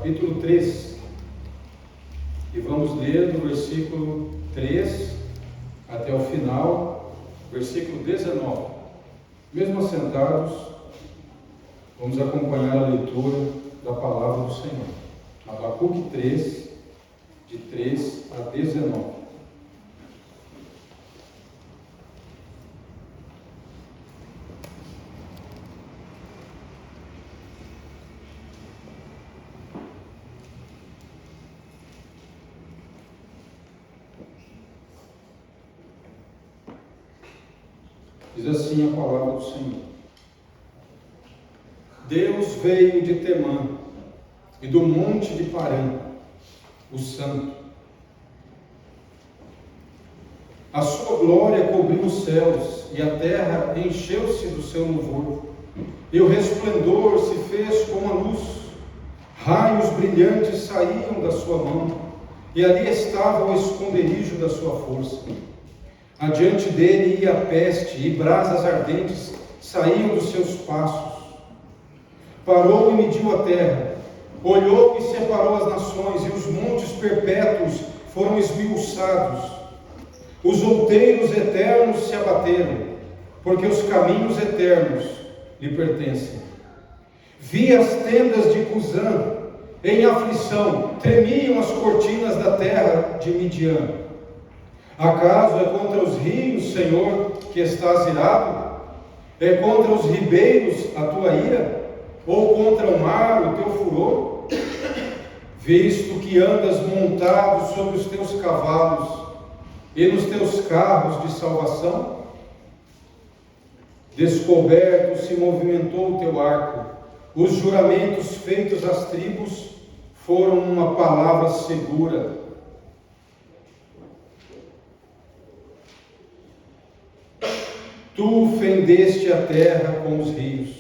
capítulo 3, e vamos ler do versículo 3 até o final, versículo 19. Mesmo assentados, vamos acompanhar a leitura da palavra do Senhor. Abacuque 3, de 3 a 19. Diz assim a palavra do Senhor: Deus veio de Temã e do monte de Parã, o Santo. A sua glória cobriu os céus e a terra encheu-se do seu louvor. E o resplendor se fez como a luz. Raios brilhantes saíam da sua mão, e ali estava o esconderijo da sua força. Adiante dele ia a peste, e brasas ardentes saíam dos seus passos. Parou e mediu a terra, olhou e separou as nações, e os montes perpétuos foram esmiuçados. Os outeiros eternos se abateram, porque os caminhos eternos lhe pertencem. Vi as tendas de Cusã em aflição, tremiam as cortinas da terra de Midian. Acaso é contra os rios, Senhor, que estás irado? É contra os ribeiros a tua ira? Ou contra o mar o teu furor? Visto que andas montado sobre os teus cavalos e nos teus carros de salvação? Descoberto se movimentou o teu arco, os juramentos feitos às tribos foram uma palavra segura. Tu fendeste a terra com os rios,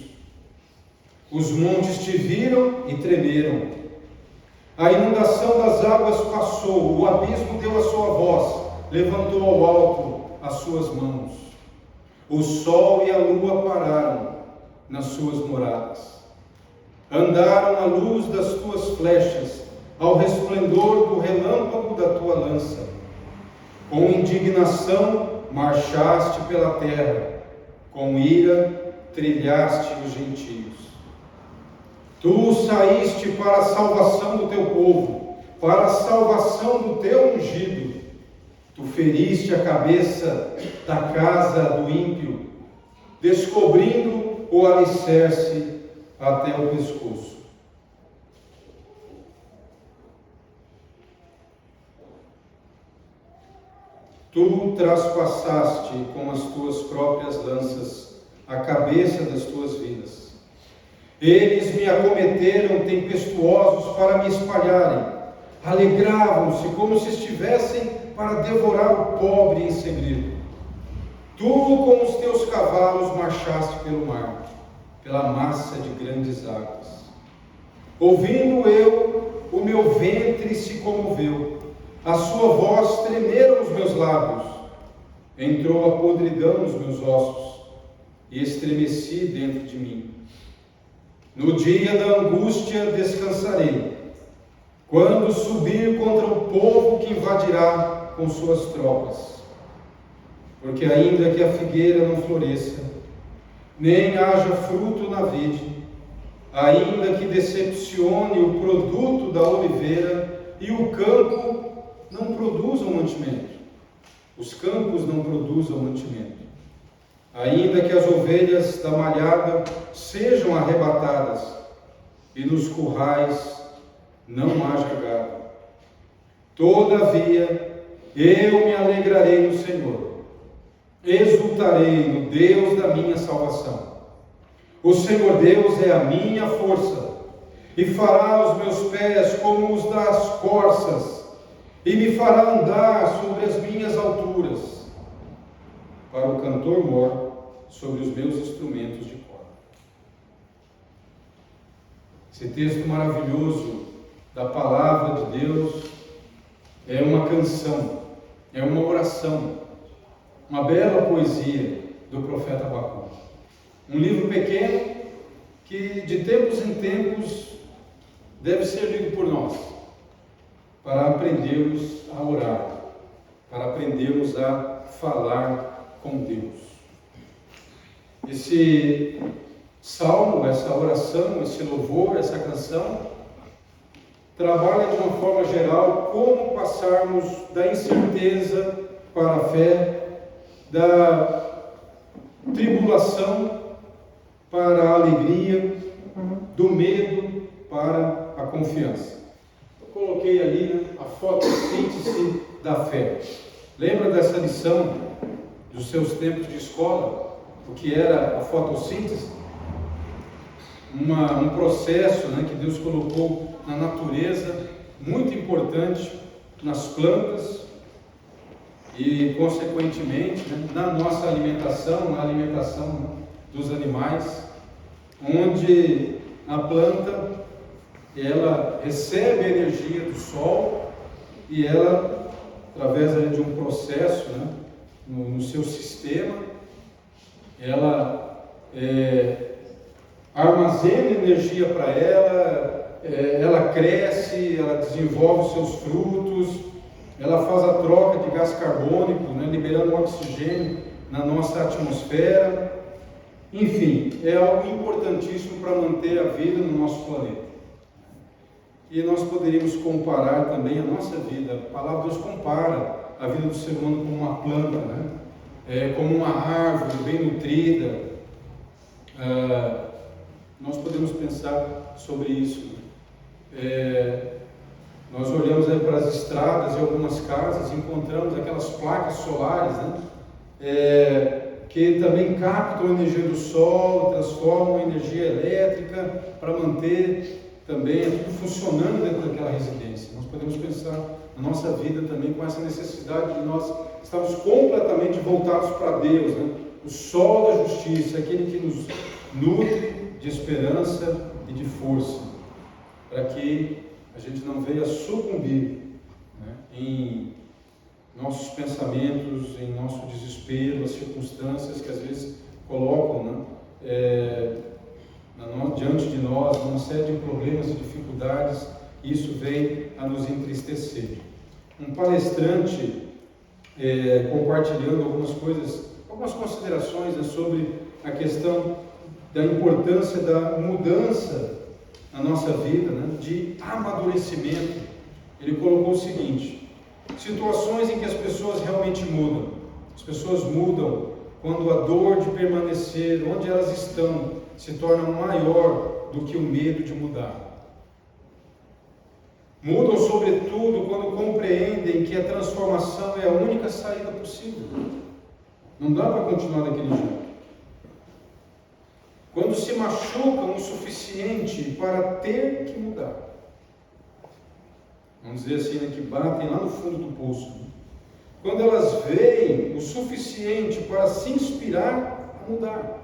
os montes te viram e tremeram. A inundação das águas passou, o abismo deu a sua voz, levantou ao alto as suas mãos. O sol e a lua pararam nas suas moradas. Andaram à luz das tuas flechas, ao resplendor do relâmpago da tua lança. Com indignação marchaste pela terra, com ira trilhaste os gentios. Tu saíste para a salvação do teu povo, para a salvação do teu ungido. Tu feriste a cabeça da casa do ímpio, descobrindo o alicerce até o pescoço. Tu traspassaste com as tuas próprias lanças a cabeça das tuas vidas. Eles me acometeram tempestuosos para me espalharem. Alegravam-se como se estivessem para devorar o pobre em segredo. Tu com os teus cavalos marchaste pelo mar, pela massa de grandes águas. Ouvindo eu, o meu ventre se comoveu. A sua voz tremeram os meus lábios, entrou a podridão nos meus ossos, e estremeci dentro de mim. No dia da angústia descansarei, quando subir contra o povo que invadirá com suas tropas. Porque ainda que a figueira não floresça, nem haja fruto na vide, ainda que decepcione o produto da oliveira e o campo não produzam mantimento. Os campos não produzam mantimento. Ainda que as ovelhas da malhada sejam arrebatadas e nos currais não haja gado. Todavia, eu me alegrarei no Senhor, exultarei no Deus da minha salvação. O Senhor Deus é a minha força, e fará os meus pés como os das corças, e me fará andar sobre as minhas alturas, para o cantor mor sobre os meus instrumentos de corda. Esse texto maravilhoso da palavra de Deus é uma canção, é uma oração, uma bela poesia do profeta Abacuque. Um livro pequeno que de tempos em tempos deve ser lido por nós, para aprendermos a orar, para aprendermos a falar com Deus. Esse salmo, essa oração, esse louvor, essa canção, trabalha de uma forma geral como passarmos da incerteza para a fé, da tribulação para a alegria, do medo para a confiança. Eu coloquei ali, né, a fotossíntese da fé. Lembra dessa lição dos seus tempos de escola? O que era a fotossíntese? Um processo, né, que Deus colocou na natureza, muito importante nas plantas e, consequentemente, né, na nossa alimentação, na alimentação, né, dos animais, onde a planta, ela recebe a energia do sol e ela, através de um processo, né, no seu sistema, ela armazena energia para ela, ela cresce, ela desenvolve seus frutos, ela faz a troca de gás carbônico, né, liberando oxigênio na nossa atmosfera. Enfim, é algo importantíssimo para manter a vida no nosso planeta. E nós poderíamos comparar também a nossa vida. A palavra de Deus compara a vida do ser humano como uma planta, né? Como uma árvore bem nutrida. Nós podemos pensar sobre isso. Nós olhamos aí para as estradas e algumas casas, encontramos aquelas placas solares, né? Que também captam a energia do sol, transformam em energia elétrica para manter também tudo funcionando dentro daquela residência. Nós podemos pensar na nossa vida também com essa necessidade de nós estarmos completamente voltados para Deus, né? O sol da justiça, aquele que nos nutre de esperança e de força, para que a gente não venha sucumbir, né, em nossos pensamentos, em nosso desespero, as circunstâncias que às vezes colocam, né, diante de nós uma série de problemas e dificuldades, e isso vem a nos entristecer. Um palestrante compartilhando algumas considerações, né, sobre a questão da importância da mudança na nossa vida, né, de amadurecimento. Ele colocou o seguinte: situações em que as pessoas realmente mudam. As pessoas mudam quando a dor de permanecer onde elas estão se torna maior do que o medo de mudar. Mudam, sobretudo, quando compreendem que a transformação é a única saída possível. Não dá para continuar daquele jeito. Quando se machucam o suficiente para ter que mudar. Vamos dizer assim, né, que batem lá no fundo do poço. Quando elas veem o suficiente para se inspirar a mudar.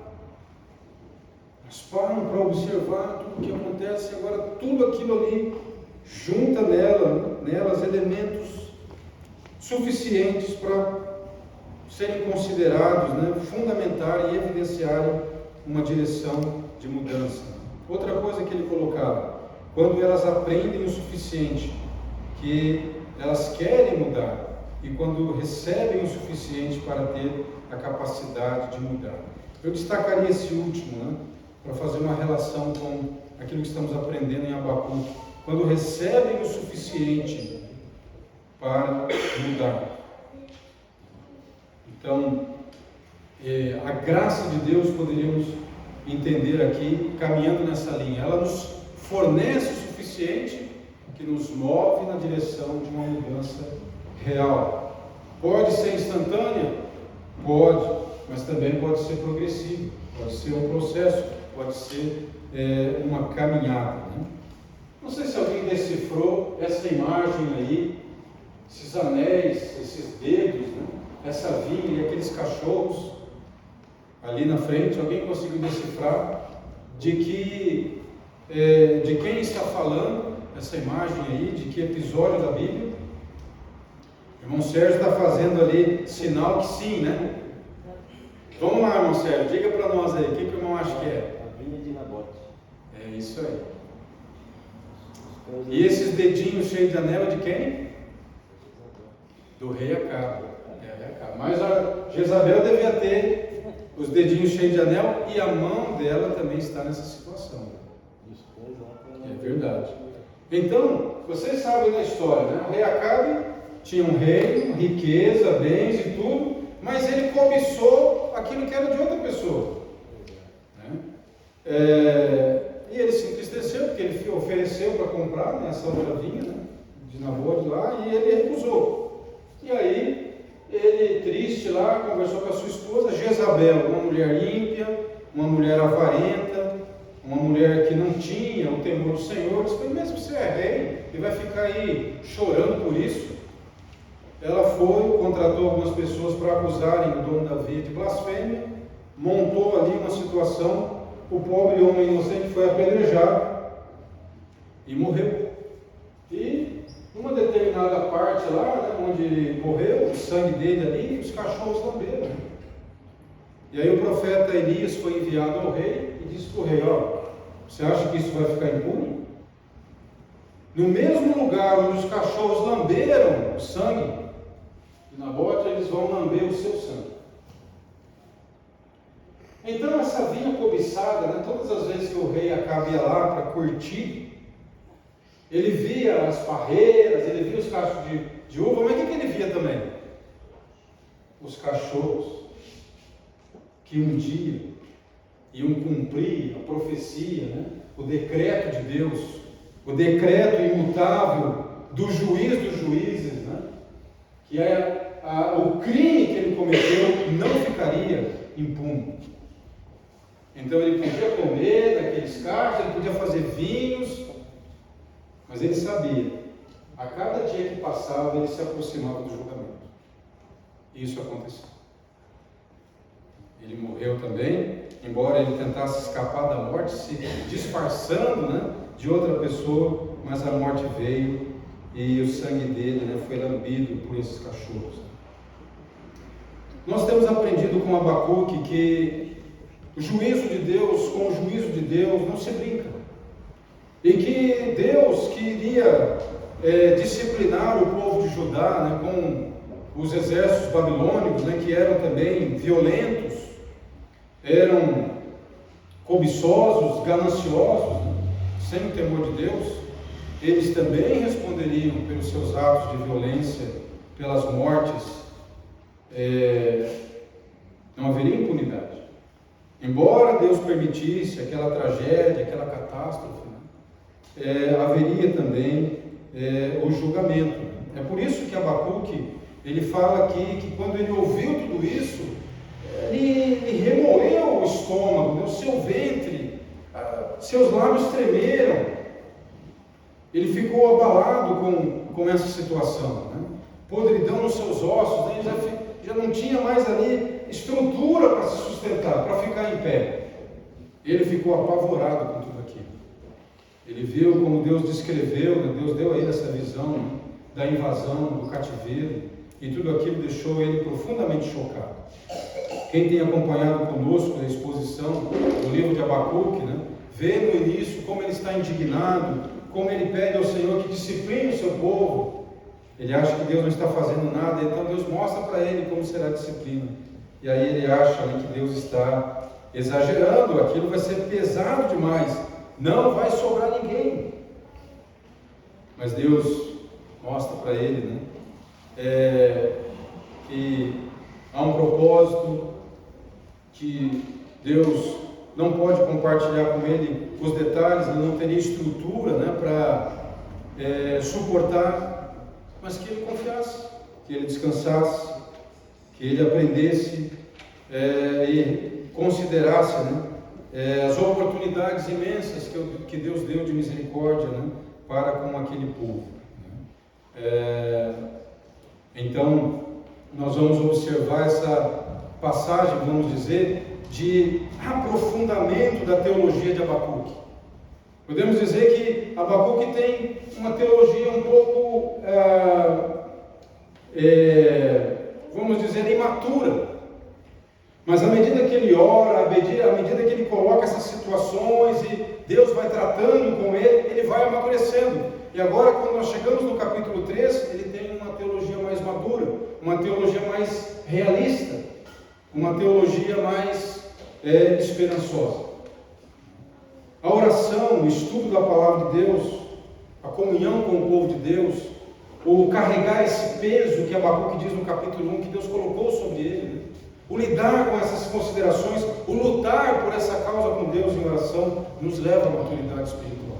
Elas param para observar tudo o que acontece, agora tudo aquilo ali junta nelas elementos suficientes para serem considerados, né, fundamentarem e evidenciarem uma direção de mudança. Outra coisa que ele colocava: quando elas aprendem o suficiente que elas querem mudar e quando recebem o suficiente para ter a capacidade de mudar. Eu destacaria esse último, né, para fazer uma relação com aquilo que estamos aprendendo em Abacuque. Quando recebem o suficiente para mudar. Então, a graça de Deus, poderíamos entender aqui, caminhando nessa linha, ela nos fornece o suficiente que nos move na direção de uma mudança real. Pode ser instantânea? Pode, mas também pode ser progressiva, pode ser um processo, pode ser uma caminhada, né? Não sei se alguém decifrou essa imagem aí, esses anéis, esses dedos, né? Essa vinha e aqueles cachorros ali na frente. Alguém conseguiu decifrar de quem está falando essa imagem aí, de que episódio da Bíblia? O irmão Sérgio está fazendo ali sinal que sim, né? Vamos lá, irmão Sérgio, diga para nós aí, o que o irmão acha que é? A vinha de Nabote. É isso aí. E esses dedinhos cheios de anel é de quem? Do rei Acabe. Mas a Jezabel devia ter os dedinhos cheios de anel e a mão dela também está nessa situação. É verdade. Então, vocês sabem da história, né? O rei Acabe tinha um reino, riqueza, bens e tudo, mas ele cobiçou aquilo que era de outra pessoa. E ele se entristeceu, porque ele ofereceu para comprar, né, essa outra vinha, né, de Nabote lá, e ele recusou. E aí, ele, triste lá, conversou com a sua esposa, Jezabel, uma mulher ímpia, uma mulher avarenta, uma mulher que não tinha o temor do Senhor. Disse: mesmo que você é rei e vai ficar aí chorando por isso. Ela foi, contratou algumas pessoas para acusarem o dono da vinha de blasfêmia, montou ali uma situação. O pobre homem inocente foi apedrejado e morreu. E numa determinada parte lá, né, onde ele morreu, o sangue dele ali, os cachorros lamberam. E aí o profeta Elias foi enviado ao rei e disse para o rei: você acha que isso vai ficar impune? No mesmo lugar onde os cachorros lamberam o sangue de Nabote, eles vão lamber o seu sangue. Então essa vinha cobiçada, né, todas as vezes que o rei Acabe ia lá para curtir, ele via as parreiras, ele via os cachos de uva, mas o que ele via também? Os cachorros que um dia iam cumprir a profecia, né, o decreto de Deus, o decreto imutável do juiz dos juízes, né, que o crime que ele cometeu não ficaria impune. Então ele podia comer daqueles cachos, ele podia fazer vinhos, mas ele sabia, a cada dia que passava ele se aproximava do julgamento. E isso aconteceu. Ele morreu também, embora ele tentasse escapar da morte, se disfarçando, né, de outra pessoa, mas a morte veio e o sangue dele, né, foi lambido por esses cachorros. Nós temos aprendido com Abacuque que o juízo de Deus, com o juízo de Deus, não se brinca. E que Deus queria disciplinar o povo de Judá, né, com os exércitos babilônicos, né, que eram também violentos, eram cobiçosos, gananciosos, né, sem o temor de Deus. Eles também responderiam pelos seus atos de violência, pelas mortes. Não haveria impunidade. Embora Deus permitisse aquela tragédia, aquela catástrofe, né, haveria também o julgamento. É por isso que Abacuque, ele fala aqui que quando ele ouviu tudo isso, ele remoeu o estômago, né, o seu ventre, seus lábios tremeram. Ele ficou abalado com essa situação, né? Podridão nos seus ossos, né? Ele já não tinha mais ali estrutura para se sustentar, para ficar em pé. Ele ficou apavorado com tudo aquilo. Ele viu como Deus descreveu, né? Deus deu a ele essa visão, né, da invasão, do cativeiro, e tudo aquilo deixou ele profundamente chocado. Quem tem acompanhado conosco a exposição do livro de Abacuque, né, vê no início como ele está indignado, como ele pede ao Senhor que discipline o seu povo. Ele acha que Deus não está fazendo nada, então Deus mostra para ele como será a disciplina. E aí ele acha, né, que Deus está exagerando, aquilo vai ser pesado demais, não vai sobrar ninguém. Mas Deus mostra para ele, né, que há um propósito, que Deus não pode compartilhar com ele os detalhes, ele não teria estrutura, né, para suportar, mas que ele confiasse, que ele descansasse, que ele aprendesse e considerasse, né, as oportunidades imensas que Deus deu de misericórdia, né, para com aquele povo. Então, nós vamos observar essa passagem, vamos dizer, de aprofundamento da teologia de Abacuque. Podemos dizer que Abacuque tem uma teologia um pouco, vamos dizer, imatura. Mas à medida que ele ora, à medida que ele coloca essas situações e Deus vai tratando com ele, ele vai amadurecendo. E agora, quando nós chegamos no capítulo 3, ele tem uma teologia mais madura, uma teologia mais realista, uma teologia mais esperançosa. A oração, o estudo da palavra de Deus, a comunhão com o povo de Deus, o carregar esse peso que Abacuque diz no capítulo 1, que Deus colocou sobre ele, né? O lidar com essas considerações, o lutar por essa causa com Deus em oração, nos leva à maturidade espiritual.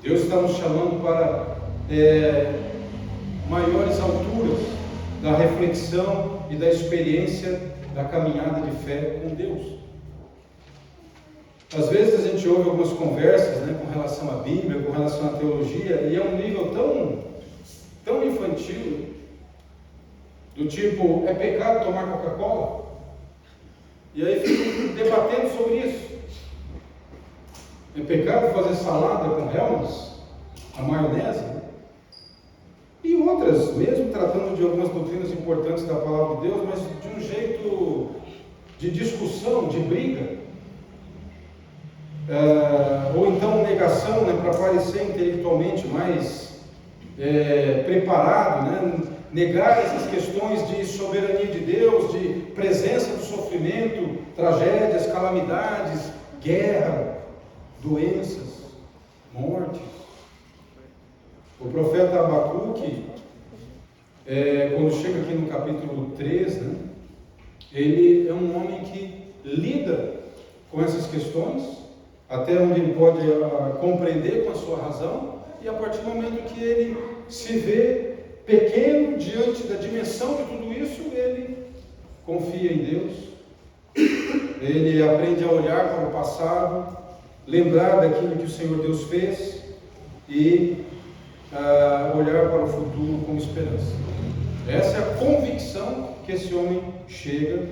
Deus está nos chamando para maiores alturas da reflexão e da experiência da caminhada de fé com Deus. Às vezes a gente ouve algumas conversas, né, com relação à Bíblia, com relação à teologia, e é um nível tão infantil, do tipo, é pecado tomar Coca-Cola? E aí ficam debatendo sobre isso. É pecado fazer salada com Hellmann's, a maionese? Né? E outras, mesmo tratando de algumas doutrinas importantes da palavra de Deus, mas de um jeito de discussão, de briga. Ou então negação, né, para parecer intelectualmente mais preparado, né, negar essas questões de soberania de Deus, de presença do sofrimento, tragédias, calamidades, guerra, doenças, mortes. O profeta Abacuque, quando chega aqui no capítulo 3, né, ele é um homem que lida com essas questões, até onde ele pode compreender com a sua razão, e a partir do momento que ele se vê pequeno diante da dimensão de tudo isso, ele confia em Deus, ele aprende a olhar para o passado, lembrar daquilo que o Senhor Deus fez e olhar para o futuro com esperança. Essa é a convicção que esse homem chega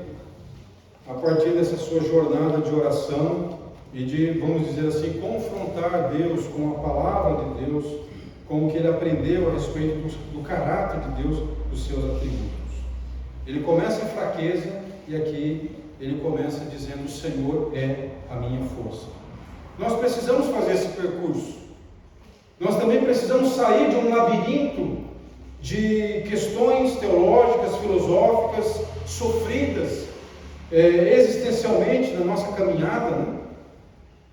a partir dessa sua jornada de oração e de, vamos dizer assim, confrontar Deus com a palavra de Deus, com o que ele aprendeu a respeito do caráter de Deus, dos seus atributos. Ele começa em fraqueza e aqui ele começa dizendo: o Senhor é a minha força. Nós precisamos fazer esse percurso. Nós também precisamos sair de um labirinto de questões teológicas, filosóficas, sofridas existencialmente na nossa caminhada, né?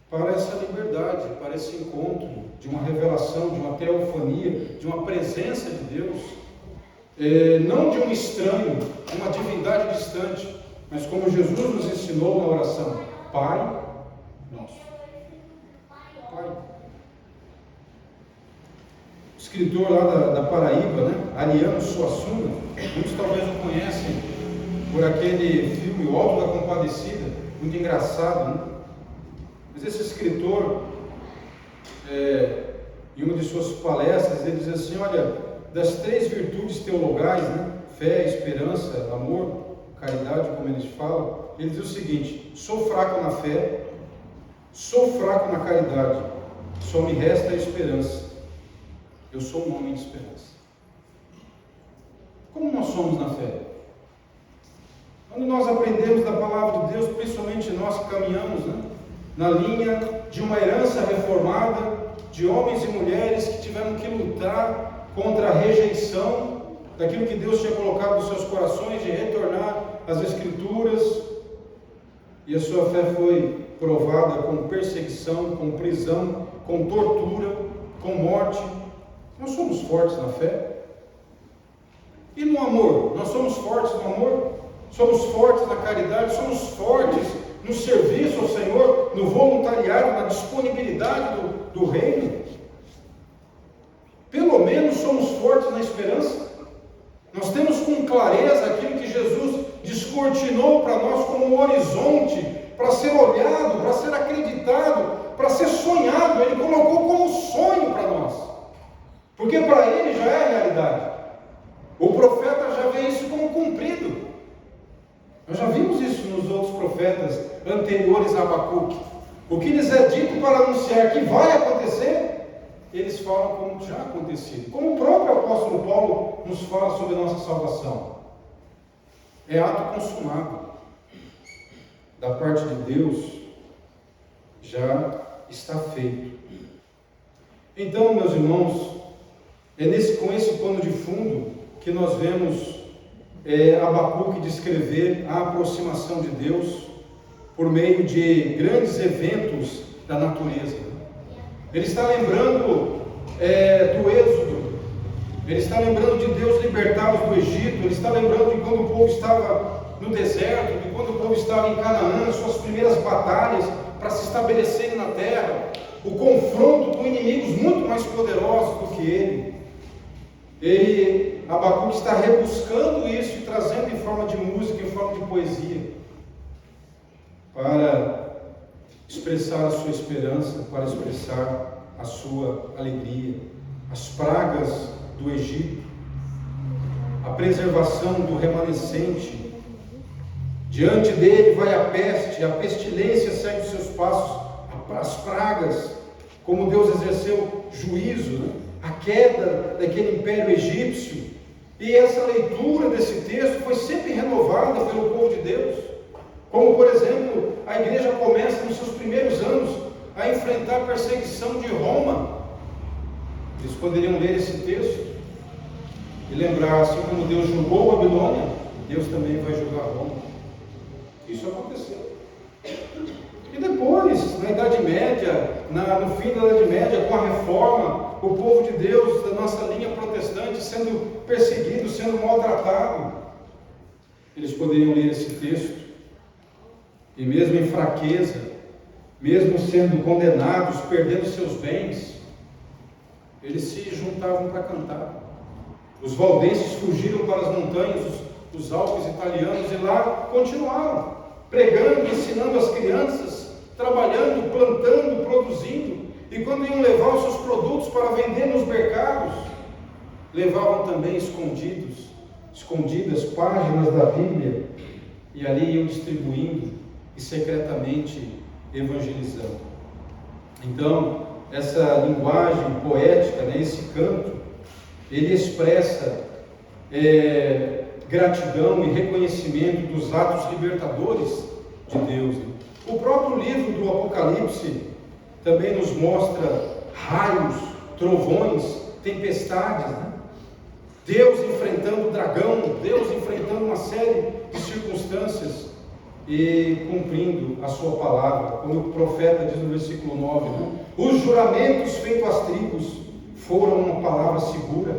Para essa liberdade, para esse encontro de uma revelação, de uma teofania, de uma presença de Deus, não de um estranho, de uma divindade distante, mas como Jesus nos ensinou na oração: Pai nosso. Pai. O escritor lá da Paraíba, né, Ariano Suassuna, muitos talvez o conhecem por aquele filme O Alto da Compadecida, muito engraçado, né? Mas esse escritor, em uma de suas palestras, ele diz assim: olha, das 3 virtudes teologais, né, fé, esperança, amor, caridade, como eles falam, ele diz o seguinte: sou fraco na fé, sou fraco na caridade, só me resta a esperança. Eu sou um homem de esperança. Como nós somos na fé? Quando nós aprendemos da palavra de Deus, principalmente nós que caminhamos, né, na linha de uma herança reformada, de homens e mulheres que tiveram que lutar contra a rejeição daquilo que Deus tinha colocado nos seus corações, de retornar às Escrituras, e a sua fé foi provada com perseguição, com prisão, com tortura, com morte. Nós somos fortes na fé. E no amor? Nós somos fortes no amor? Somos fortes na caridade? Somos fortes no serviço ao Senhor, no voluntariado, na disponibilidade do reino? Pelo menos somos fortes na esperança? Nós temos com clareza aquilo que Jesus descortinou para nós como um horizonte, para ser olhado, para ser acreditado, para ser sonhado. Ele colocou como sonho para nós, porque para ele já é a realidade. O profeta já vê isso como cumprido. Nós já vimos isso nos outros profetas anteriores a Abacuque. O que lhes é dito para anunciar que vai acontecer, eles falam como já acontecido. Como o próprio apóstolo Paulo nos fala sobre a nossa salvação. É ato consumado. Da parte de Deus, já está feito. Então, meus irmãos, com esse pano de fundo que nós vemos Abacuque descrever a aproximação de Deus por meio de grandes eventos da natureza. Ele está lembrando do Êxodo, ele está lembrando de Deus libertá-los do Egito, ele está lembrando de quando o povo estava no deserto, de quando o povo estava em Canaã, suas primeiras batalhas para se estabelecerem na terra, o confronto com inimigos muito mais poderosos do que ele. Abacuque está rebuscando isso e trazendo em forma de música, em forma de poesia, para expressar a sua esperança, para expressar a sua alegria, as pragas do Egito, a preservação do remanescente. Diante dele vai a peste, a pestilência segue os seus passos, as pragas, como Deus exerceu juízo, a queda daquele império egípcio. E essa leitura desse texto foi sempre renovada pelo povo de Deus. Como, por exemplo, a igreja começa nos seus primeiros anos a enfrentar a perseguição de Roma. Eles poderiam ler esse texto e lembrar, assim como Deus julgou a Babilônia, Deus também vai julgar Roma. Isso aconteceu. E depois, na Idade Média, no fim da Idade Média, com a Reforma, o povo de Deus, da nossa linha protestante, sendo perseguido, sendo maltratado, eles poderiam ler esse texto, e mesmo em fraqueza, mesmo sendo condenados, perdendo seus bens, eles se juntavam para cantar. Os valdenses fugiram para as montanhas, os Alpes italianos, e lá continuaram, pregando, ensinando as crianças, trabalhando, plantando, produzindo. E quando iam levar os seus produtos para vender nos mercados, levavam também escondidas páginas da Bíblia, e ali iam distribuindo e secretamente evangelizando. Então, essa linguagem poética, esse canto, ele expressa gratidão e reconhecimento dos atos libertadores de Deus. O próprio livro do Apocalipse também nos mostra raios, trovões, tempestades, Deus enfrentando o dragão, Deus enfrentando uma série de circunstâncias e cumprindo a sua palavra, como o profeta diz no versículo 9, os juramentos feitos às tribos foram uma palavra segura.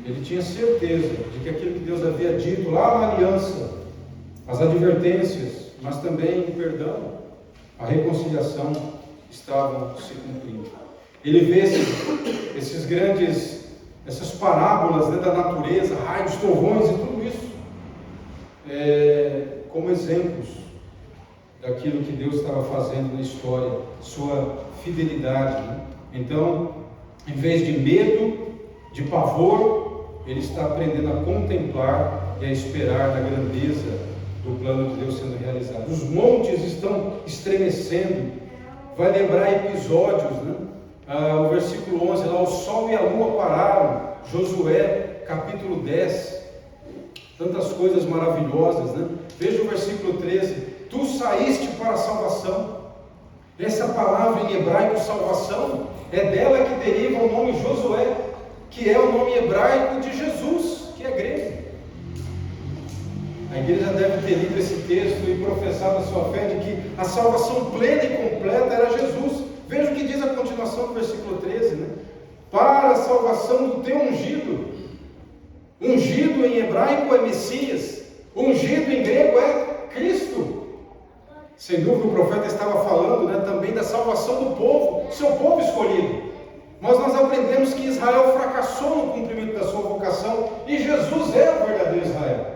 Ele tinha certeza de que aquilo que Deus havia dito lá na aliança, as advertências, mas também o perdão, a reconciliação, estavam se cumprindo. Ele vê essas parábolas da natureza, raios, trovões e tudo isso, como exemplos daquilo que Deus estava fazendo na história, sua fidelidade. Então, em vez de medo, de pavor, ele está aprendendo a contemplar e a esperar na grandeza do plano de Deus sendo realizado. Os montes estão estremecendo. Vai lembrar episódios, o versículo 11 lá, o sol e a lua pararam. Josué, capítulo 10. Tantas coisas maravilhosas, Veja o versículo 13. Tu saíste para a salvação. Essa palavra em hebraico, salvação, é dela que deriva o nome Josué, que é o nome hebraico de Jesus, que é grego. A igreja deve ter lido esse texto e professado a sua fé de que a salvação plena e completa era Jesus. Veja o que diz a continuação do versículo 13, para a salvação do teu ungido. Ungido em hebraico é Messias, ungido em grego é Cristo. Sem dúvida o profeta estava falando também da salvação do povo, seu povo escolhido. Mas nós aprendemos que Israel fracassou no cumprimento da sua vocação, e Jesus é o verdadeiro Israel.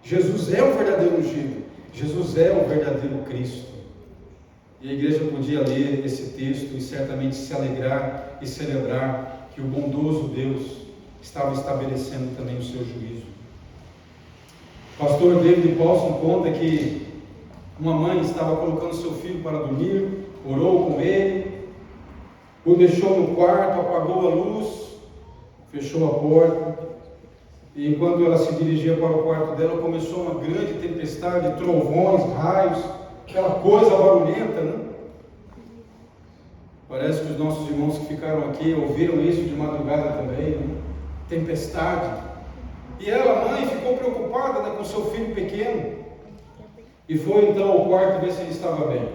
Jesus é o verdadeiro ungido, Jesus é o verdadeiro Cristo. E a igreja podia ler esse texto e certamente se alegrar e celebrar que o bondoso Deus estava estabelecendo também o seu juízo. O pastor David Paulson conta que uma mãe estava colocando seu filho para dormir, orou com ele, o deixou no quarto, apagou a luz, fechou a porta, e enquanto ela se dirigia para o quarto dela, começou uma grande tempestade, trovões, raios, aquela coisa barulhenta, Parece que os nossos irmãos que ficaram aqui ouviram isso de madrugada também, né? Tempestade. E ela, mãe, ficou preocupada, né, com seu filho pequeno. E foi então ao quarto ver se ele estava bem.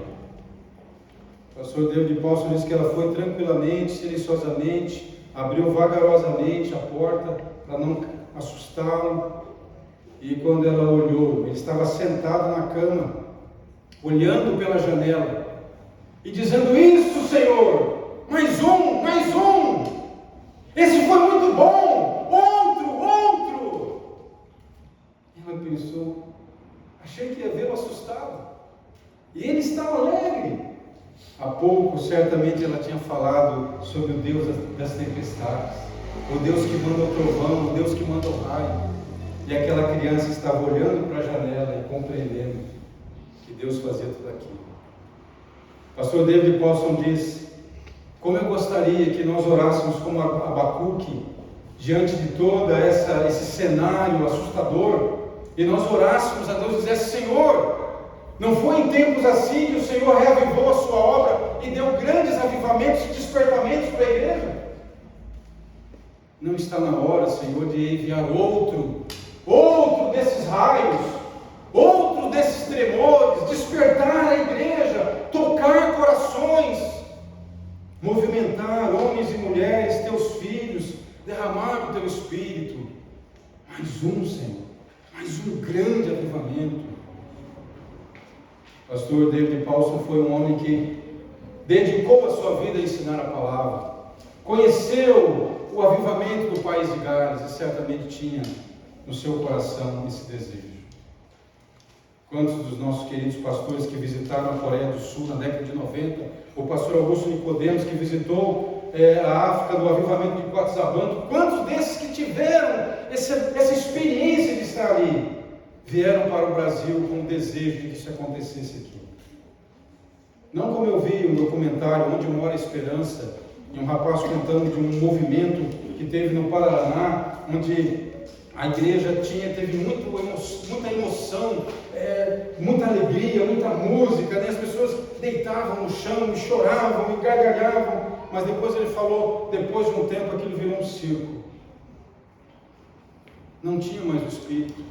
O pastor David Paulson disse que ela foi tranquilamente, silenciosamente, abriu vagarosamente a porta para não assustá-lo. E quando ela olhou, ele estava sentado na cama, olhando pela janela e dizendo: isso, Senhor, mais um, esse foi muito bom, outro. E ela pensou: achei que ia vê-lo assustado, e ele estava alegre. Há pouco, certamente, ela tinha falado sobre o Deus das tempestades, o Deus que manda o trovão, o Deus que manda o raio. E aquela criança estava olhando para a janela e compreendendo que Deus fazia tudo aquilo. Pastor David Paulson diz: como eu gostaria que nós orássemos como Abacuque, diante de todo esse cenário assustador, e nós orássemos a Deus e dissesse: Senhor, não foi em tempos assim que o Senhor reavivou a sua obra e deu grandes avivamentos e despertamentos para a igreja? Não está na hora, Senhor, de enviar outro desses raios, outro desses tremores, despertar a igreja, tocar corações, movimentar homens e mulheres, teus filhos, derramar o teu Espírito? Mais um, Senhor, mais um grande avivamento. Pastor David Paulson foi um homem que dedicou a sua vida a ensinar a palavra, conheceu o avivamento do país de Gales e certamente tinha no seu coração esse desejo. Quantos dos nossos queridos pastores que visitaram a Coreia do Sul na década de 90, o pastor Augusto Nicodemos que visitou a África do avivamento de Quetzalcoatl, quantos desses que tiveram essa experiência de estar ali, vieram para o Brasil com o desejo de que isso acontecesse aqui? Não como eu vi um documentário Onde Mora a Esperança, e um rapaz contando de um movimento que teve no Paraná, onde a igreja teve muita emoção, muita alegria, muita música, né? As pessoas deitavam no chão e choravam e gargalhavam, mas depois ele falou, depois de um tempo aquilo virou um circo. Não tinha mais o Espírito,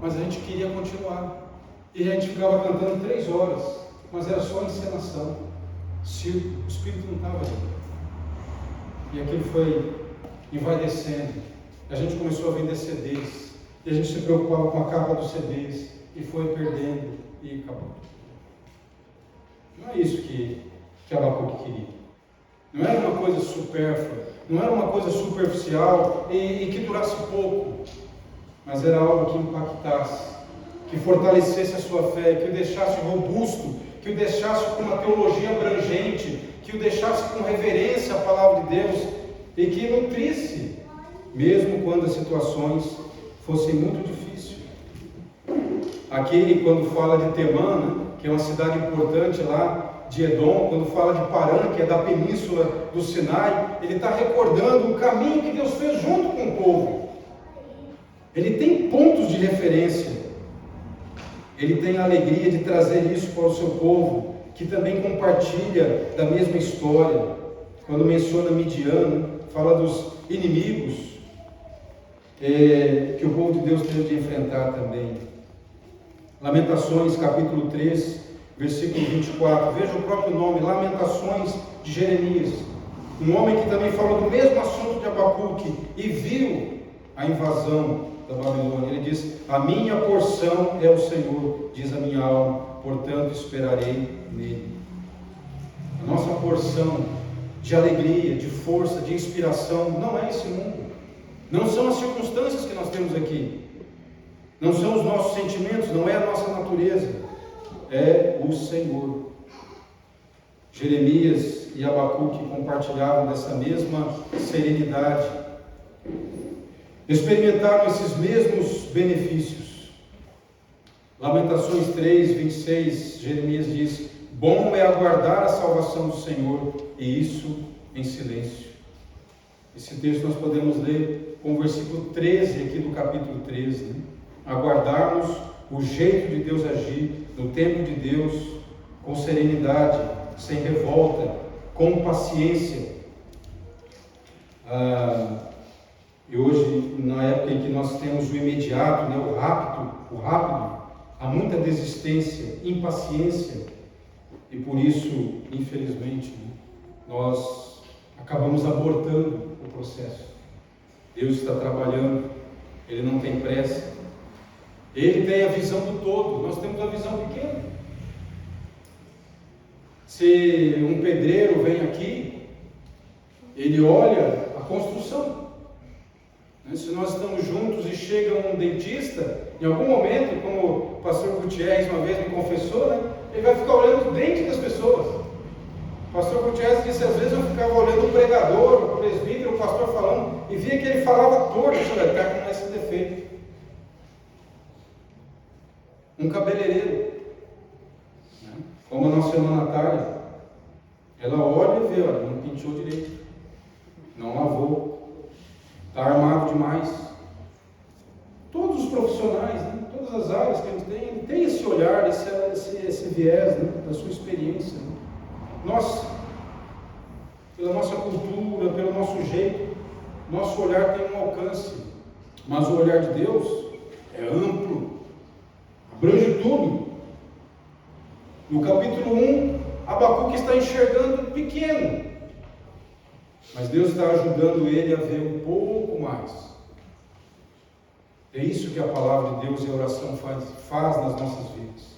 mas a gente queria continuar, e a gente ficava cantando 3 horas, mas era só encenação, circo, o Espírito não estava ali. E aquilo foi envaidecendo. A gente começou a vender CDs, e a gente se preocupava com a capa dos CDs, e foi perdendo, e acabou. Não é isso que Abacuque queria. Não era uma coisa supérflua, não era uma coisa superficial e que durasse pouco, mas era algo que impactasse, que fortalecesse a sua fé, que o deixasse robusto, que o deixasse com uma teologia abrangente, que o deixasse com reverência à palavra de Deus e que nutrisse, mesmo quando as situações fossem muito difíceis. Aqui, quando fala de Temã, né, que é uma cidade importante lá de Edom, quando fala de Parã, que é da península do Sinai, ele está recordando o caminho que Deus fez junto com o povo. Ele tem pontos de referência, ele tem a alegria de trazer isso para o seu povo, que também compartilha da mesma história. Quando menciona Midian, fala dos inimigos que o povo de Deus teve de enfrentar também. Lamentações, capítulo 3, versículo 24, veja o próprio nome, Lamentações de Jeremias, um homem que também falou do mesmo assunto de Abacuque e viu a invasão da Babilônia. Ele diz: a minha porção é o Senhor, diz a minha alma, portanto esperarei nele. A nossa porção de alegria, de força, de inspiração não é esse mundo, não são as circunstâncias que nós temos aqui, não são os nossos sentimentos, não é a nossa natureza, é o Senhor. Jeremias e Abacuque compartilhavam dessa mesma serenidade, experimentaram esses mesmos benefícios. Lamentações 3, 26, Jeremias diz: bom é aguardar a salvação do Senhor, e isso em silêncio. Esse texto nós podemos ler com o versículo 13 aqui do capítulo 13, né? Aguardarmos o jeito de Deus agir no tempo de Deus, com serenidade, sem revolta, com paciência. E hoje, na época em que nós temos o imediato, né, o rápido, há muita desistência, impaciência, e por isso, infelizmente, nós acabamos abortando o processo. Deus está trabalhando, Ele não tem pressa, Ele tem a visão do todo, nós temos a visão pequena. Se um pedreiro vem aqui, ele olha a construção. Se nós estamos juntos e chega um dentista, em algum momento, como o pastor Gutierrez uma vez me confessou, ele vai ficar olhando o dente das pessoas. O pastor Gutierrez disse, às vezes eu ficava olhando o pregador, o presbítero, o pastor falando, e via que ele falava torto, está com esse defeito. Um cabeleireiro, como a nossa irmã Natália, ela olha e vê, não pintou direito, não lavou, está armado demais. Todos os profissionais, todas as áreas que a gente tem esse olhar, esse viés da sua experiência. Nós, pela nossa cultura, pelo nosso jeito, nosso olhar tem um alcance, mas o olhar de Deus é amplo, abrange tudo. No capítulo 1, Abacuque está enxergando pequeno, mas Deus está ajudando ele a ver um pouco mais. É isso que a palavra de Deus e a oração faz nas nossas vidas.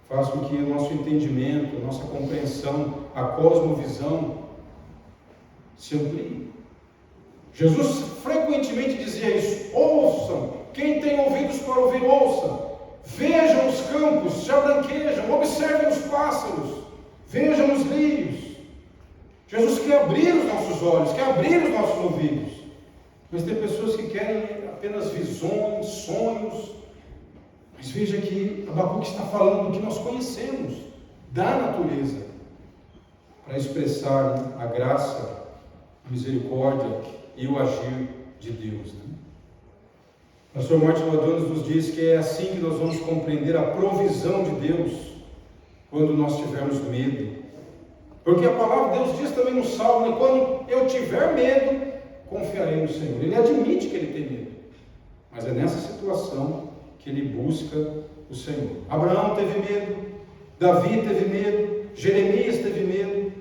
Faz com que o nosso entendimento, a nossa compreensão, a cosmovisão se amplie. Jesus frequentemente dizia isso: ouçam, quem tem ouvidos para ouvir, ouçam. Vejam os campos, se abranquejam, observem os pássaros, vejam os lírios. Jesus quer abrir os nossos olhos, quer abrir os nossos ouvidos. Mas tem pessoas que querem apenas visões, sonhos. Mas veja que Abacuque está falando do que nós conhecemos, da natureza, para expressar a graça, a misericórdia e o agir de Deus. O pastor Martin Lloyd-Jones nos diz que é assim que nós vamos compreender a provisão de Deus quando nós tivermos medo. Porque a palavra de Deus diz também no Salmo, quando eu tiver medo, confiarei no Senhor. Ele admite que ele tem medo, mas é nessa situação que ele busca o Senhor. Abraão teve medo, Davi teve medo, Jeremias teve medo,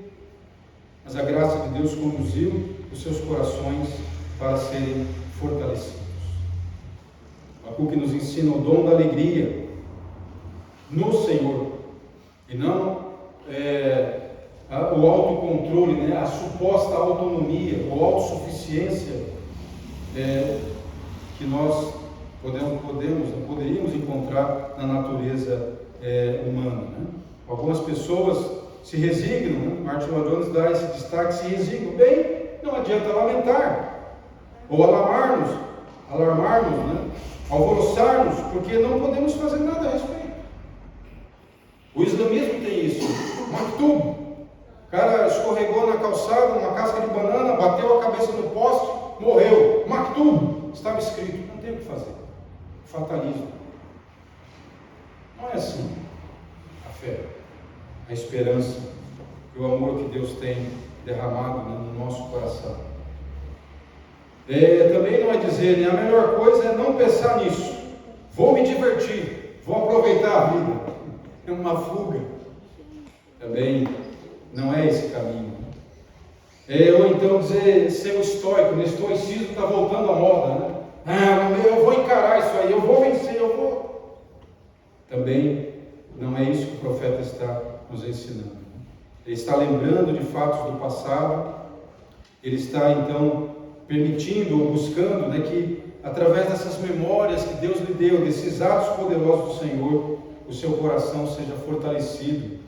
mas a graça de Deus conduziu os seus corações para serem fortalecidos. Abacuque nos ensina o dom da alegria no Senhor, e não o autocontrole, a suposta autonomia ou autossuficiência que nós poderíamos encontrar na natureza humana. Algumas pessoas se resignam, Martin Lloyd-Jones dá esse destaque, se resignam. Bem, não adianta lamentar ou alarmarmos, alvoroçarmos, porque não podemos fazer nada a respeito. O islamismo tem isso, maktub. O cara escorregou na calçada, numa casca de banana, bateu a cabeça no poste, morreu. Maktub, estava escrito, não tem o que fazer. Fatalismo. Não é assim a fé, a esperança e o amor que Deus tem derramado no nosso coração. Também não é dizer, a melhor coisa é não pensar nisso. Vou me divertir, vou aproveitar a vida. É uma fuga. Também não é esse caminho. Ou então dizer, ser um estoico, o estoicismo está voltando à moda, eu vou encarar isso aí, eu vou vencer, eu vou. Também não é isso que o profeta está nos ensinando. Ele está lembrando de fatos do passado, ele está então permitindo ou buscando que através dessas memórias que Deus lhe deu, desses atos poderosos do Senhor, o seu coração seja fortalecido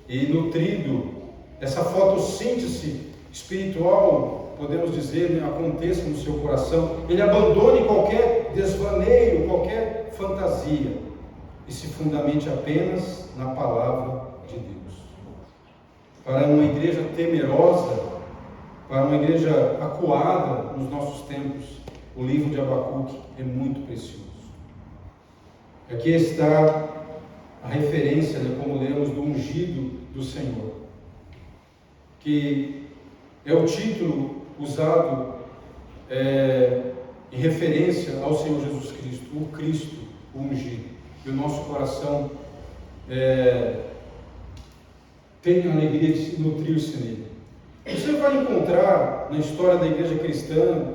e nutrido, essa fotossíntese espiritual, podemos dizer, aconteça no seu coração, ele abandone qualquer desvaneio, qualquer fantasia e se fundamente apenas na palavra de Deus. Para uma igreja temerosa, para uma igreja acuada nos nossos tempos, o livro de Abacuque é muito precioso. Aqui está a referência, como lemos, do ungido do Senhor, que é o título usado em referência ao Senhor Jesus Cristo, o Cristo, o ungido. E o nosso coração tem a alegria de nutrir-se nele. Você vai encontrar na história da igreja cristã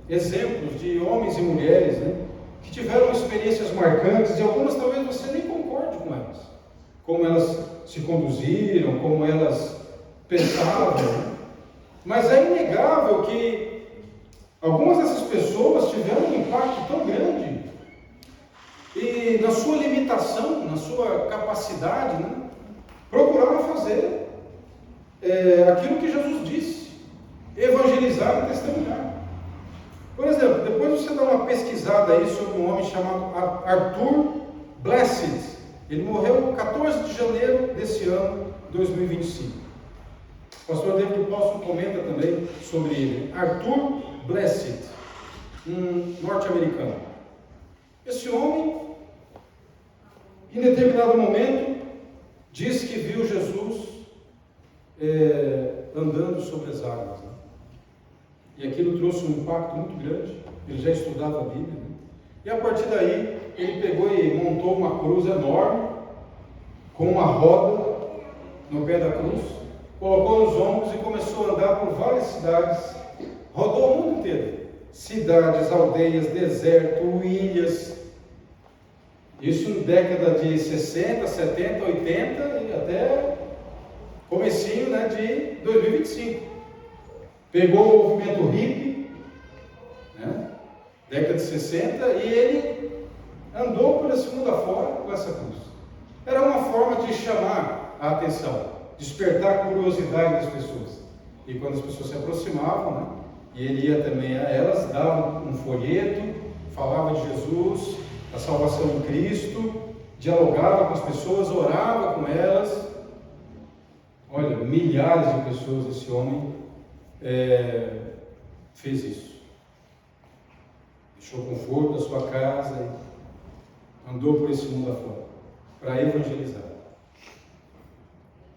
exemplos de homens e mulheres, né, que tiveram experiências marcantes, e algumas talvez você nem concorde com elas, como elas se conduziram, como elas pensavam, né? Mas é inegável que algumas dessas pessoas tiveram um impacto tão grande, e na sua limitação, na sua capacidade, né, procuraram fazer aquilo que Jesus disse: evangelizar e testemunhar. Por exemplo, depois você dá uma pesquisada aí sobre um homem chamado Arthur Blessitt. Ele morreu 14 de janeiro desse ano, 2025. O pastor David Paulson comenta também sobre ele. Arthur Blessitt, um norte-americano. Esse homem, em determinado momento, diz que viu Jesus andando sobre as águas, né? E aquilo trouxe um impacto muito grande. Ele já estudava a Bíblia, né? E a partir daí ele pegou e montou uma cruz enorme com uma roda no pé da cruz, colocou nos ombros e começou a andar por várias cidades, rodou o mundo inteiro, cidades, aldeias, deserto, ilhas. Isso em década de 60, 70, 80 e até comecinho, né, de 2025. Pegou o movimento hippie, né, década de 60, e ele andou por esse mundo afora com essa cruz. Era uma forma de chamar a atenção, despertar a curiosidade das pessoas. E quando as pessoas se aproximavam, né, e ele ia também a elas, dava um folheto, falava de Jesus, a salvação em Cristo, dialogava com as pessoas, orava com elas. Olha, milhares de pessoas esse homem fez isso. Deixou o conforto da sua casa e andou por esse mundo afora para evangelizar.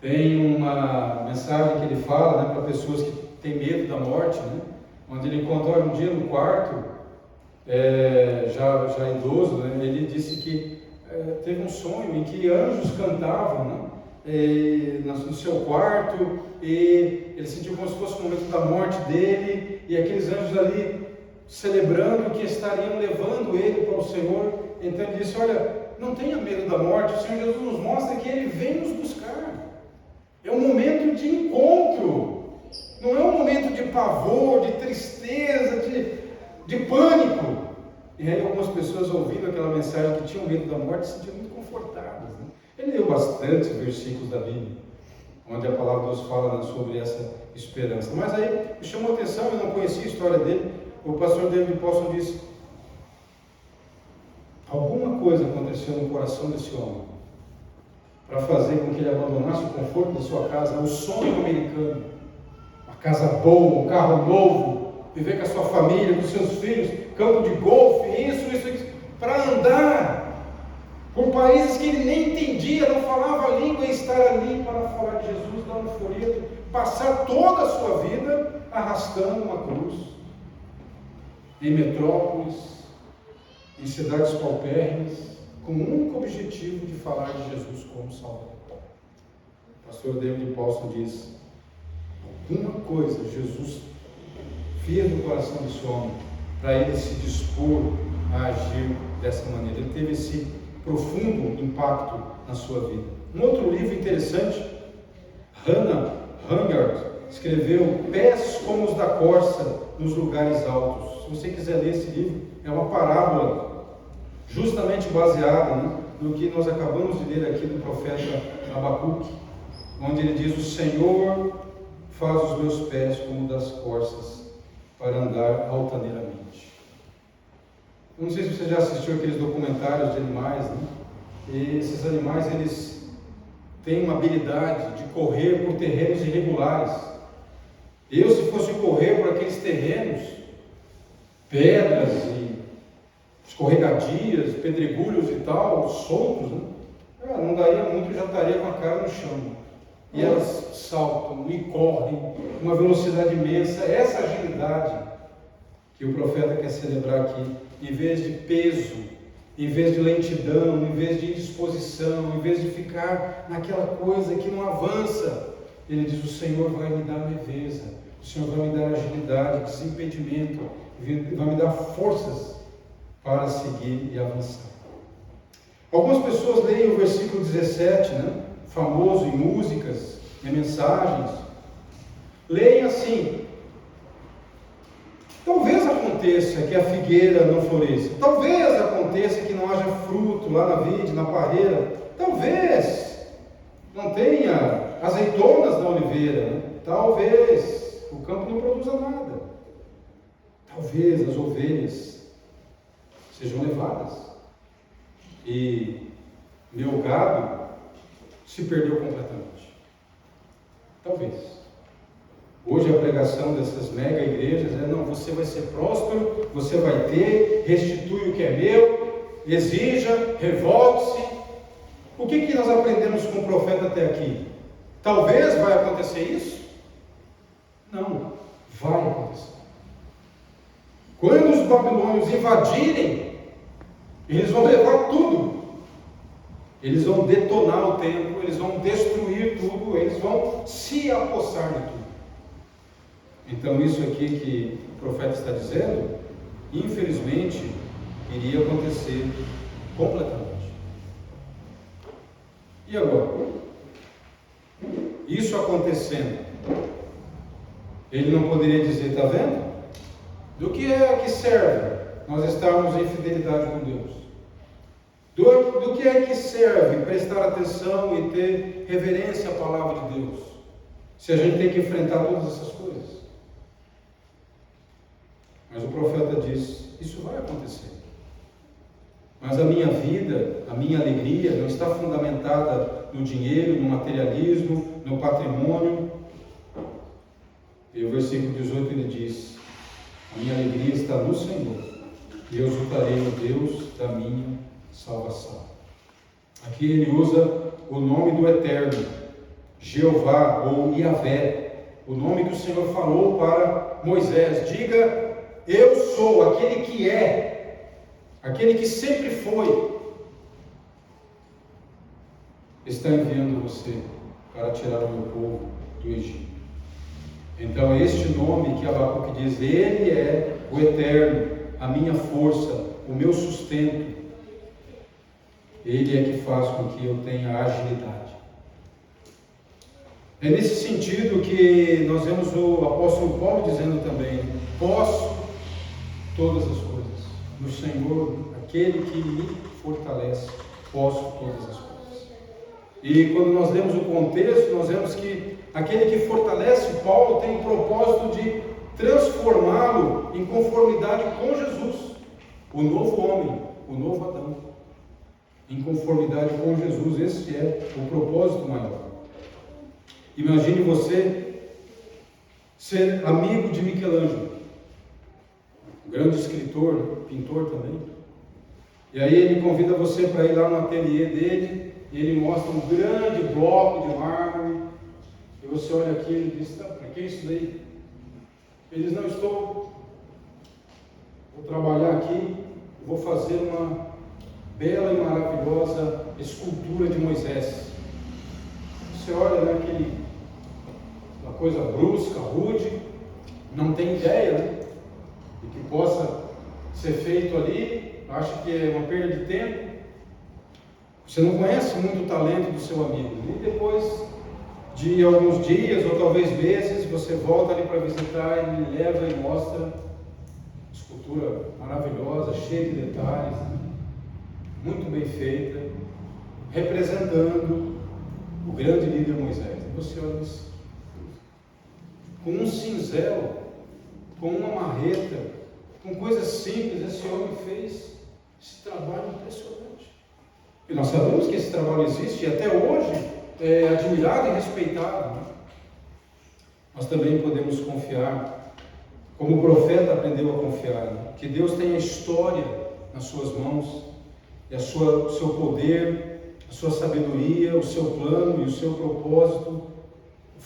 Tem uma mensagem que ele fala, né, para pessoas que têm medo da morte, né, onde ele conta um dia no quarto, já idoso, né, ele disse que teve um sonho em que anjos cantavam, né, no seu quarto, e ele sentiu como se fosse o momento da morte dele, e aqueles anjos ali celebrando que estariam levando ele para o Senhor. Então ele disse: olha, não tenha medo da morte, o Senhor Jesus nos mostra que ele vem nos buscar. É um momento de encontro, não é um momento de pavor, de tristeza, de pânico. E aí algumas pessoas, ouvindo aquela mensagem, que tinham medo da morte, se sentiam muito confortadas, né? Ele leu bastante versículos da Bíblia, onde a palavra de Deus fala, né, sobre essa esperança. Mas aí me chamou a atenção, eu não conhecia a história dele. O pastor David Paulson disse: alguma coisa aconteceu no coração desse homem para fazer com que ele abandonasse o conforto da sua casa, o sonho americano, uma casa boa, um carro novo, viver com a sua família, com seus filhos, campo de golfe, isso, para andar por países que ele nem entendia, não falava a língua, e estar ali para falar de Jesus, dar um folheto, passar toda a sua vida arrastando uma cruz, em metrópoles, em cidades paupérrimas, com o único objetivo de falar de Jesus como Salvador. O pastor David Paulson diz: alguma coisa Jesus fez no coração desse homem para ele se dispor a agir dessa maneira. Ele teve esse profundo impacto na sua vida. Um outro livro interessante, Hannah Hungard escreveu Pés como os da corça nos lugares altos. Se você quiser ler esse livro, é uma parábola justamente baseada, né, no que nós acabamos de ler aqui do profeta Abacuque, onde ele diz: o Senhor faz os meus pés como das corças para andar altaneiramente. Eu não sei se você já assistiu aqueles documentários de animais, né? E esses animais, eles têm uma habilidade de correr por terrenos irregulares. Eu, se fosse correr por aqueles terrenos, pedras e escorregadias, pedregulhos e tal, soltos, né? Não daria muito, já estaria com a cara no chão. e elas saltam e correm com uma velocidade imensa. Essa agilidade que o profeta quer celebrar aqui, em vez de peso, em vez de lentidão, em vez de indisposição, em vez de ficar naquela coisa que não avança, ele diz: o Senhor vai me dar leveza, o Senhor vai me dar agilidade, desimpedimento, vai me dar forças para seguir e avançar. Algumas pessoas leem o versículo 17, famoso em músicas, em mensagens, leem assim: talvez aconteça que a figueira não floresça, talvez aconteça que não haja fruto lá na vide, na parreira, talvez não tenha azeitonas na oliveira, talvez o campo não produza nada, talvez as ovelhas sejam levadas e meu gado se perdeu completamente. Talvez. Hoje a pregação dessas mega igrejas é: não, você vai ser próspero, você vai ter, restitui o que é meu, exija, revolte-se. O que nós aprendemos com o profeta até aqui? Talvez vai acontecer isso? Não, vai acontecer. Quando os babilônios invadirem, eles vão levar tudo. Eles vão detonar o templo, eles vão destruir tudo, eles vão se apossar de tudo. Então isso aqui que o profeta está dizendo, infelizmente, iria acontecer completamente. E agora? Isso acontecendo, ele não poderia dizer: está vendo? Do que é que serve nós estarmos em fidelidade com Deus? Do que é que serve prestar atenção e ter reverência à palavra de Deus, se a gente tem que enfrentar todas essas coisas? Mas o profeta diz: isso vai acontecer. Mas a minha vida, a minha alegria não está fundamentada no dinheiro, no materialismo, no patrimônio. E o versículo 18 ele diz: a minha alegria está no Senhor, e eu exultarei no Deus da minha salvação. Aqui ele usa o nome do Eterno, Jeová ou Yahvé, o nome que o Senhor falou para Moisés: diga: eu sou aquele que é, aquele que sempre foi, está enviando você para tirar o meu povo do Egito. Então é este nome que Abacuque diz: ele é o Eterno, a minha força, o meu sustento. Ele é que faz com que eu tenha agilidade. É nesse sentido que nós vemos o apóstolo Paulo dizendo também: posso todas as coisas no Senhor, aquele que me fortalece, posso todas as coisas. E quando nós lemos o contexto, nós vemos que aquele que fortalece Paulo tem o propósito de transformá-lo em conformidade com Jesus, o novo homem, o novo Adão, em conformidade com Jesus. Esse é o propósito maior. Imagine você ser amigo de Michelangelo, um grande escritor, pintor também, e aí ele convida você para ir lá no ateliê dele, e ele mostra um grande bloco de mármore, e você olha aquilo e diz: tá, para que isso daí? Ele diz: não, vou trabalhar aqui, vou fazer uma bela e maravilhosa escultura de Moisés. Você olha, uma coisa brusca, rude, não tem ideia, de que possa ser feito ali, acha que é uma perda de tempo. Você não conhece muito o talento do seu amigo, e depois de alguns dias ou talvez meses, você volta ali para visitar e ele leva e mostra escultura maravilhosa, cheia de detalhes, muito bem feita, representando o grande líder Moisés. E você olha isso, com um cinzel, com uma marreta, com coisas simples, esse homem fez esse trabalho impressionante. E nós sabemos que esse trabalho existe e até hoje é admirado e respeitado. Nós também podemos confiar, como o profeta aprendeu a confiar, que Deus tem a história nas suas mãos, e o seu poder, a sua sabedoria, o seu plano e o seu propósito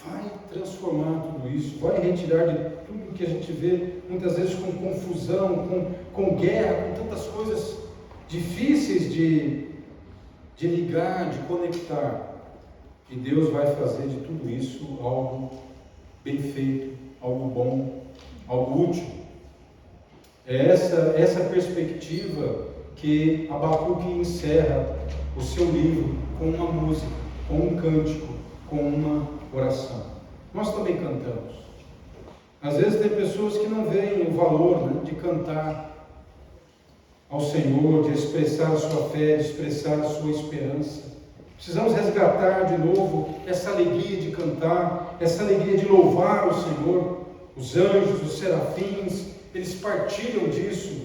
vai transformar tudo isso, vai retirar de tudo que a gente vê, muitas vezes com confusão, com guerra, com tantas coisas difíceis de ligar, de conectar. E Deus vai fazer de tudo isso algo bem feito, algo bom, algo útil. É essa perspectiva que Abacuque encerra o seu livro com uma música, com um cântico, com uma oração. Nós também cantamos. Às vezes tem pessoas que não veem o valor, né, de cantar ao Senhor, de expressar a sua fé, de expressar a sua esperança. Precisamos resgatar de novo essa alegria de cantar, essa alegria de louvar o Senhor. Os anjos, os serafins, eles partilham disso.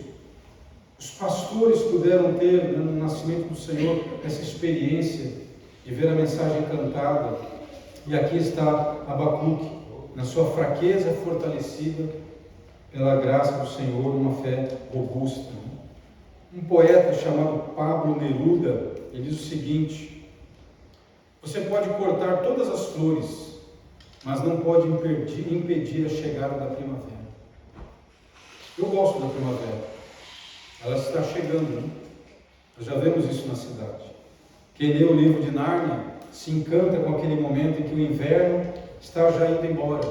Os pastores puderam ter, né, no nascimento do Senhor, essa experiência de ver a mensagem cantada. E aqui está Abacuque, na sua fraqueza fortalecida pela graça do Senhor, uma fé robusta. Um poeta chamado Pablo Neruda, ele diz o seguinte: você pode cortar todas as flores, mas não pode impedir a chegada da primavera. Eu gosto da primavera. Ela está chegando, né? Nós já vemos isso na cidade. Quem lê o livro de Nárnia se encanta com aquele momento em que o inverno está já indo embora.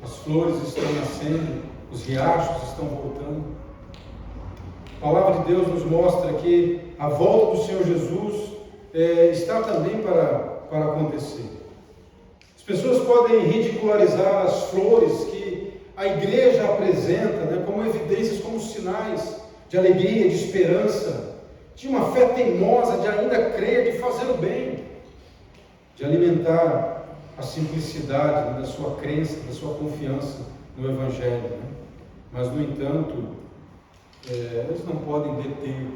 As flores estão nascendo, os riachos estão voltando. A palavra de Deus nos mostra que a volta do Senhor Jesus está também para acontecer. As pessoas podem ridicularizar as flores que a igreja apresenta, né, como evidências, como sinais de alegria, de esperança, de uma fé teimosa, de ainda crer, de fazer o bem, de alimentar a simplicidade, né, da sua crença, da sua confiança no Evangelho. Né? Mas, no entanto, eles não podem deter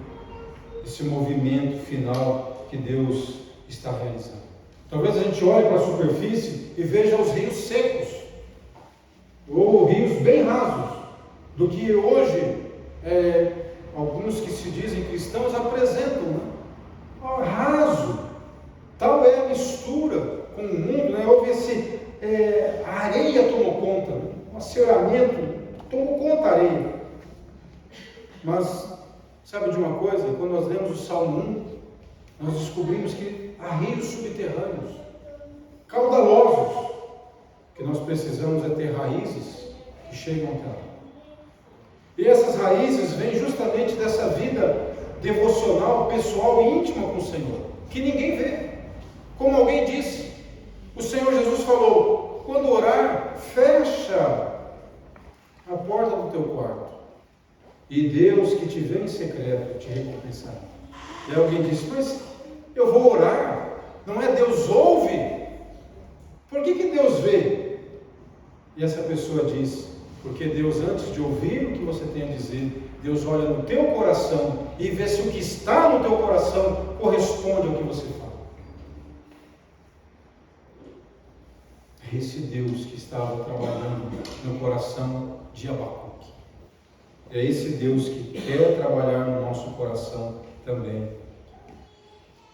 esse movimento final que Deus está realizando. Talvez a gente olhe para a superfície e veja os rios secos, ou rios bem rasos, do que hoje alguns que se dizem cristãos apresentam, né? Raso. Tal é a mistura com o mundo, né? Houve a areia tomou conta, né? O aceiramento tomou conta da areia. Mas, sabe de uma coisa? Quando nós lemos o Salmo 1, nós descobrimos que há rios subterrâneos, caudalosos, que nós precisamos ter raízes que chegam até lá. E essas raízes vêm justamente dessa vida devocional, pessoal e íntima com o Senhor, que ninguém vê. Como alguém disse, o Senhor Jesus falou: quando orar, fecha a porta do teu quarto, e Deus que te vê em secreto te recompensará. E alguém disse: mas eu vou orar, não é Deus ouve? Por que Deus vê? E essa pessoa diz: porque Deus, antes de ouvir o que você tem a dizer, Deus olha no teu coração e vê se o que está no teu coração corresponde ao que você fala. É esse Deus que estava trabalhando no coração de Abacuque. É esse Deus que quer trabalhar no nosso coração também.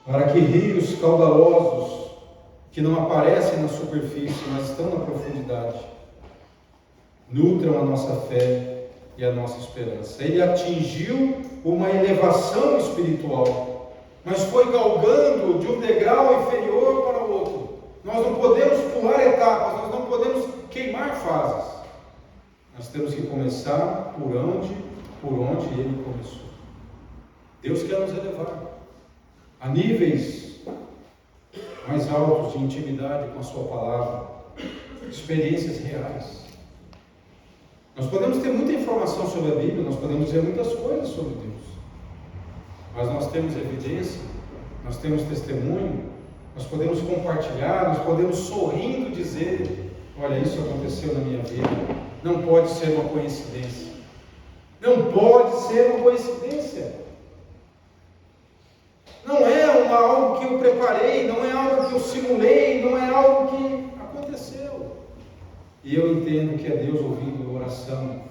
Para que rios caudalosos, que não aparecem na superfície, mas estão na profundidade, nutram a nossa fé e a nossa esperança. Ele atingiu uma elevação espiritual, mas foi galgando de um degrau inferior para o outro. Nós não podemos pular etapas, nós não podemos queimar fases. Nós temos que começar por onde ele começou. Deus quer nos elevar a níveis mais altos de intimidade com a sua palavra, experiências reais. Nós podemos ter muita informação sobre a Bíblia, nós podemos dizer muitas coisas sobre Deus, mas nós temos evidência, nós temos testemunho, nós podemos compartilhar, nós podemos sorrindo dizer: olha, isso aconteceu na minha vida. Não pode ser uma coincidência. Não pode ser uma coincidência. Não é algo que eu preparei, não é algo que eu simulei, não é algo que aconteceu. E eu entendo que é Deus ouvindo a oração,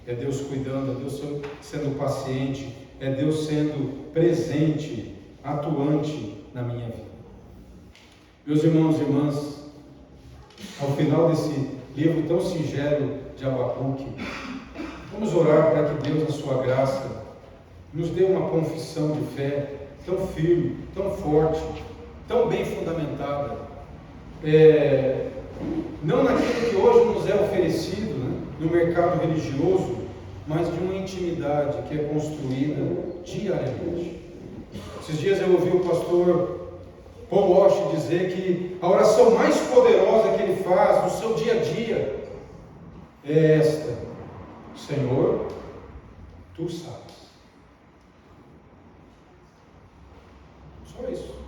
é Deus cuidando, é Deus sendo paciente, é Deus sendo presente, atuante na minha vida. Meus irmãos e irmãs, ao final desse livro tão singelo de Abacuque. Vamos orar para que Deus, na sua graça, nos dê uma confissão de fé tão firme, tão forte, tão bem fundamentada, não naquilo que hoje nos é oferecido, né, no mercado religioso, mas de uma intimidade que é construída diariamente. Esses dias eu ouvi o pastor Paul Walsh dizer que a oração mais poderosa que ele faz no seu dia a dia é esta: Senhor, Tu sabes. Só isso.